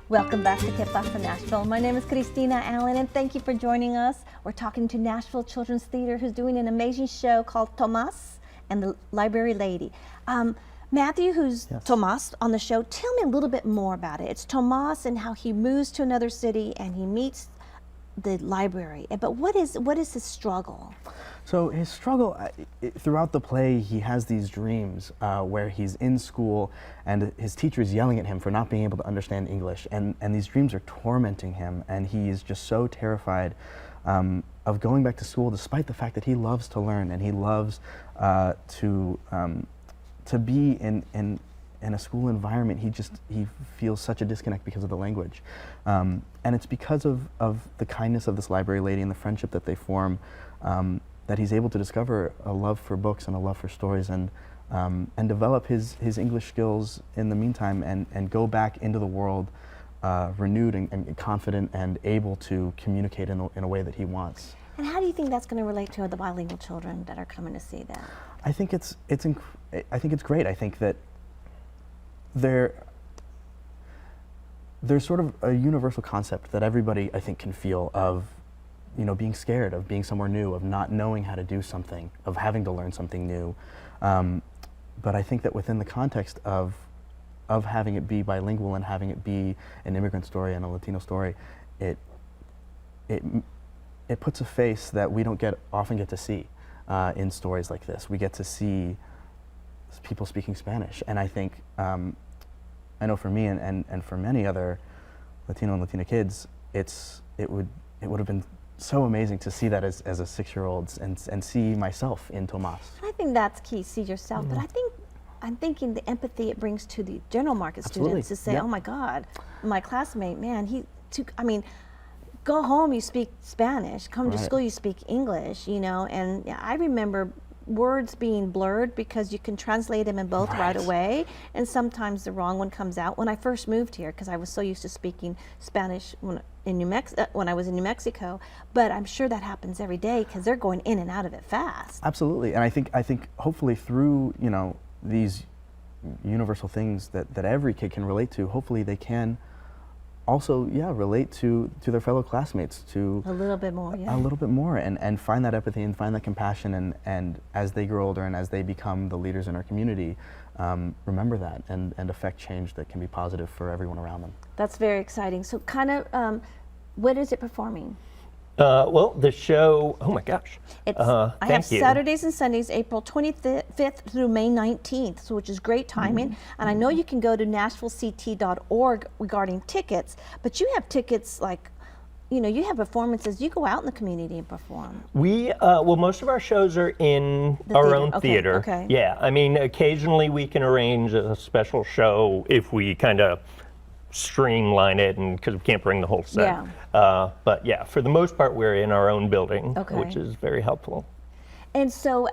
Welcome back to Que Pasa Nashville. My name is Cristina Allen, and thank you for joining us. We're talking to Nashville Children's Theater, who's doing an amazing show called Tomas and the Library Lady. Matthew, who's Tomas on the show, tell me a little bit more about it. It's Tomas and how he moves to another city and he meets the library. But what is his struggle? So his struggle, throughout the play, he has these dreams where he's in school and his teacher is yelling at him for not being able to understand English, and these dreams are tormenting him, and he is just so terrified of going back to school, despite the fact that he loves to learn and he loves to be in a school environment. He feels such a disconnect because of the language, and it's because of the kindness of this library lady and the friendship that they form, that he's able to discover a love for books and a love for stories, and develop his English skills in the meantime, and go back into the world renewed and confident and able to communicate in a way that he wants. And how do you think that's going to relate to the bilingual children that are coming to see that? I think it's great. I think that there's sort of a universal concept that everybody, I think, can feel of, being scared, of being somewhere new, of not knowing how to do something, of having to learn something new. But I think that within the context of having it be bilingual and having it be an immigrant story and a Latino story, it puts a face that we don't often get to see in stories like this. We get to see people speaking Spanish, and I think, I know for me and for many other Latino and Latina kids, it would have been so amazing to see that as a 6-year-old and see myself in Tomas. I think that's key, see yourself, but I'm thinking the empathy it brings to the general market students to say, oh my God, my classmate, man, go home, you speak Spanish, come to school, you speak English, and I remember words being blurred because you can translate them in both right away, and sometimes the wrong one comes out. When I first moved here, because I was so used to speaking Spanish when I was in New Mexico, but I'm sure that happens every day because they're going in and out of it fast. Absolutely, and I think hopefully through these universal things that every kid can relate to, hopefully they can also relate to their fellow classmates to a little bit more, a little bit more, and find that empathy and find that compassion, and as they grow older and as they become the leaders in our community, remember that and affect change that can be positive for everyone around them. That's very exciting. So kind of, when is it performing? Well, the show, oh my gosh. I have Saturdays and Sundays, April 25th through May 19th, so which is great timing. And I know you can go to nashvillect.org regarding tickets, but you have tickets like, you have performances, you go out in the community and perform. Well, most of our shows are in our own theater. Okay. Yeah, I mean, occasionally we can arrange a special show if we kind of streamline it, and because we can't bring the whole set. But yeah, for the most part, we're in our own building, which is very helpful. And so,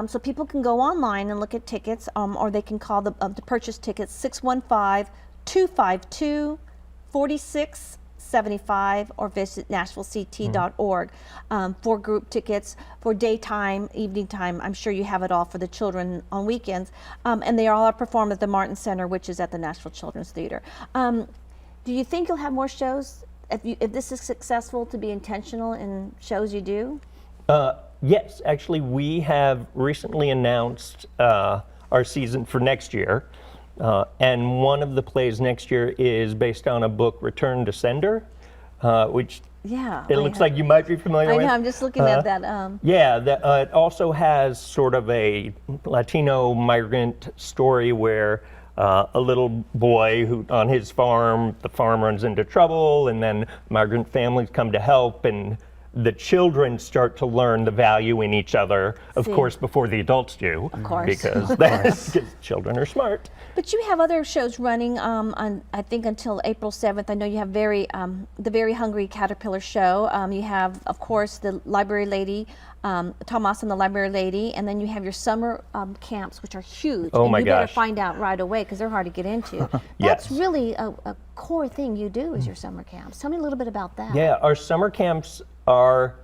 so people can go online and look at tickets, or they can call to purchase tickets 615-252-4675, or visit nashvillect.org for group tickets for daytime, evening time. I'm sure you have it all for the children on weekends, and they all are performed at the Martin Center, which is at the Nashville Children's Theater. Do you think you'll have more shows if this is successful, to be intentional in shows you do? Yes, actually, we have recently announced our season for next year. And one of the plays next year is based on a book, Return to Sender, which it looks like you might be familiar with. I know, I'm just looking at that. It also has sort of a Latino migrant story where a little boy who on his farm, the farm runs into trouble, and then migrant families come to help, and the children start to learn the value in each other, of course, before the adults do. Of course. Because children are smart. But you have other shows running, on I think until April 7th. I know you have the Very Hungry Caterpillar show. You have, of course, the Library Lady, Tomas and the Library Lady, and then you have your summer camps, which are huge. Oh my gosh. You better find out right away because they're hard to get into. That's really a core thing you do is your summer camps. Tell me a little bit about that. Yeah, our summer camps are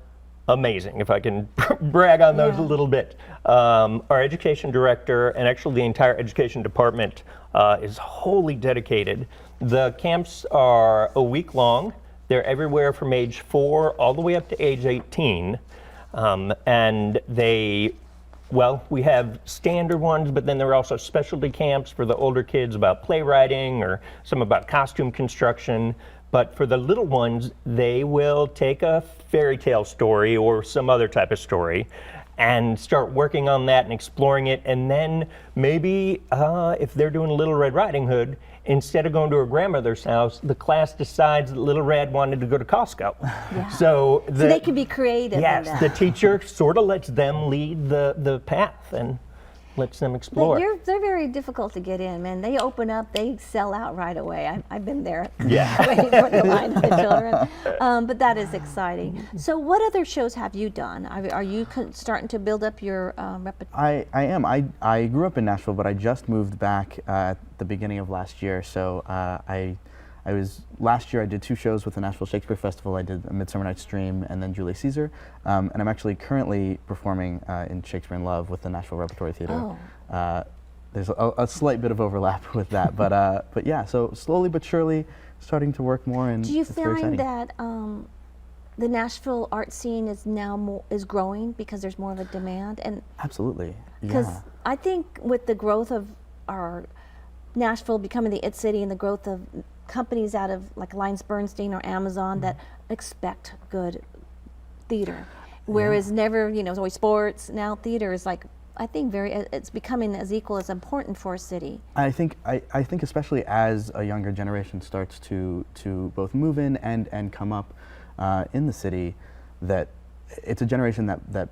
amazing, if I can brag on those a little bit. Our education director and actually the entire education department is wholly dedicated The camps are a week long. They're everywhere from age 4 all the way up to age 18. And we have standard ones, but then there are also specialty camps for the older kids about playwriting or some about costume construction. But for the little ones, they will take a fairy tale story or some other type of story and start working on that and exploring it. And then maybe if they're doing Little Red Riding Hood, instead of going to her grandmother's house, the class decides that Little Red wanted to go to Costco. Yeah. So they can be creative. Yes, in that. the teacher sort of lets them lead the path and lets them explore. But they're very difficult to get in, man. They open up, they sell out right away. I've been there, Yeah. waiting for the line of the children. But that is exciting. So, what other shows have you done? Are you starting to build up your repertoire? I am. I grew up in Nashville, but I just moved back at the beginning of last year. So last year I did 2 shows with the Nashville Shakespeare Festival. I did A Midsummer Night's Dream and then Julius Caesar. And I'm actually currently performing in Shakespeare in Love with the Nashville Repertory Theater. Oh. There's a slight bit of overlap with that, but yeah, so slowly but surely starting to work more, and Do you it's very find exciting. that the Nashville art scene is now is growing because there's more of a demand? And Absolutely, because yeah. I think with the growth of our Nashville becoming the it city and the growth of companies out of like Alliance Bernstein or Amazon that expect good theater, whereas never, it's always sports. Now theater is like, I think it's becoming as equal as important for a city. I think especially as a younger generation starts to both move in and come up in the city, that it's a generation that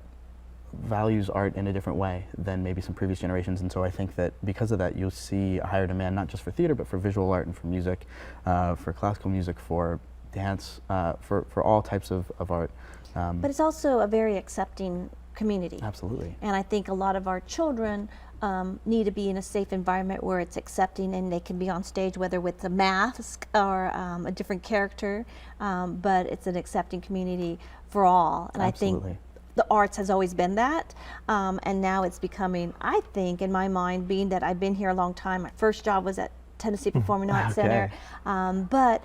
values art in a different way than maybe some previous generations. And so I think that because of that, you'll see a higher demand, not just for theater, but for visual art and for music, for classical music, for dance, for all types of art. But it's also a very accepting community. Absolutely. And I think a lot of our children need to be in a safe environment where it's accepting and they can be on stage, whether with a mask or a different character, but it's an accepting community for all. And Absolutely. I think the arts has always been that, and now it's becoming, I think, in my mind, being that I've been here a long time, my first job was at Tennessee Performing Arts Center, but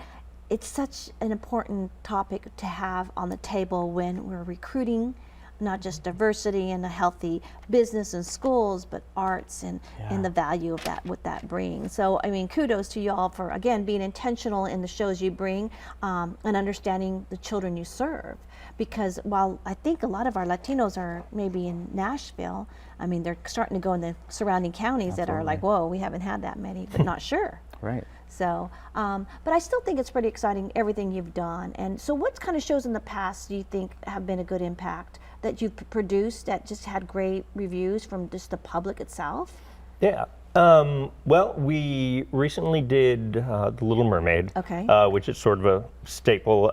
it's such an important topic to have on the table when we're recruiting not just diversity and a healthy business and schools, but arts and the value of that, what that brings. So, I mean, kudos to you all for, again, being intentional in the shows you bring and understanding the children you serve. Because while I think a lot of our Latinos are maybe in Nashville, I mean, they're starting to go in the surrounding counties that are like, whoa, we haven't had that many, but not sure. Right. So, but I still think it's pretty exciting, everything you've done. And so what kind of shows in the past do you think have been a good impact that you've produced that just had great reviews from just the public itself? Yeah. Well, we recently did The Little Mermaid, which is sort of a staple.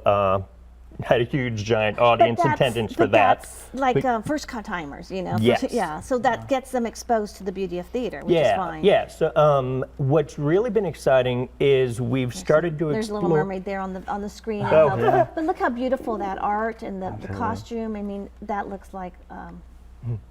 Had a huge, giant audience attendance for that. That's like first timers, you know. Yes. Yeah. So that gets them exposed to the beauty of theater, which is fine. Yeah. So what's really been exciting is we've started to There's explore. Little Mermaid there on the screen. Oh, yeah. But look how beautiful that art and the costume. I mean, that looks like.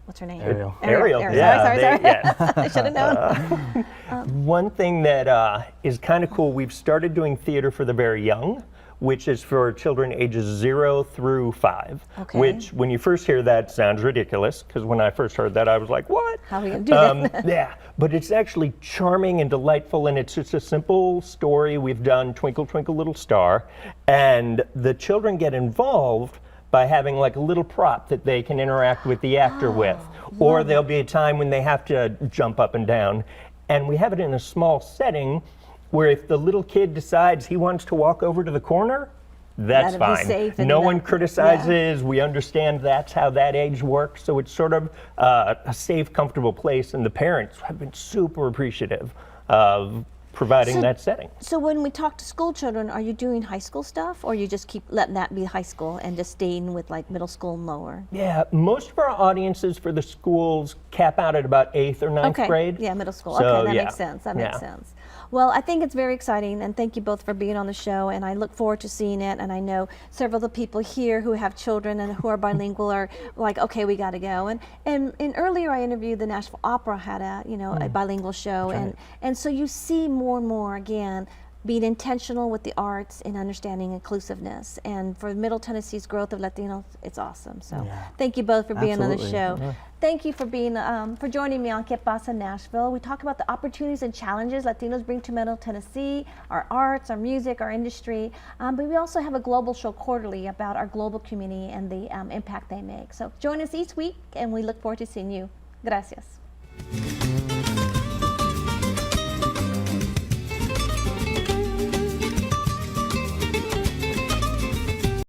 What's her name? Ariel. Ariel. Sorry. Yeah. I should have known. One thing that is kind of cool, we've started doing theater for the very young, which is for children ages 0 through 5. Okay. Which, when you first hear that, sounds ridiculous, because when I first heard that, I was like, what? How are we going to do that? Yeah, but it's actually charming and delightful, and it's just a simple story. We've done Twinkle, Twinkle, Little Star, and the children get involved by having like a little prop that they can interact with the actor with. Or there'll be a time when they have to jump up and down. And we have it in a small setting where if the little kid decides he wants to walk over to the corner, that's That'd be fine. safe and No one criticizes. We understand that's how that age works. So it's sort of a safe, comfortable place. And the parents have been super appreciative of providing that setting. So when we talk to school children, are you doing high school stuff, or you just keep letting that be high school and just staying with like middle school and lower? Yeah, most of our audiences for the schools cap out at about 8th or 9th grade. Yeah, middle school. So, Okay, that makes sense. That makes sense. Well, I think it's very exciting, and thank you both for being on the show, and I look forward to seeing it. And I know several of the people here who have children and who are bilingual are like, okay, we got to go. And earlier I interviewed the Nashville Opera had a bilingual show, and so you see more and more again being intentional with the arts and understanding inclusiveness. And for Middle Tennessee's growth of Latinos, it's awesome. So thank you both for being on the show. Yeah. Thank you for being for joining me on Que Pasa Nashville. We talk about the opportunities and challenges Latinos bring to Middle Tennessee, our arts, our music, our industry. But we also have a global show quarterly about our global community and the impact they make. So join us each week, and we look forward to seeing you. Gracias.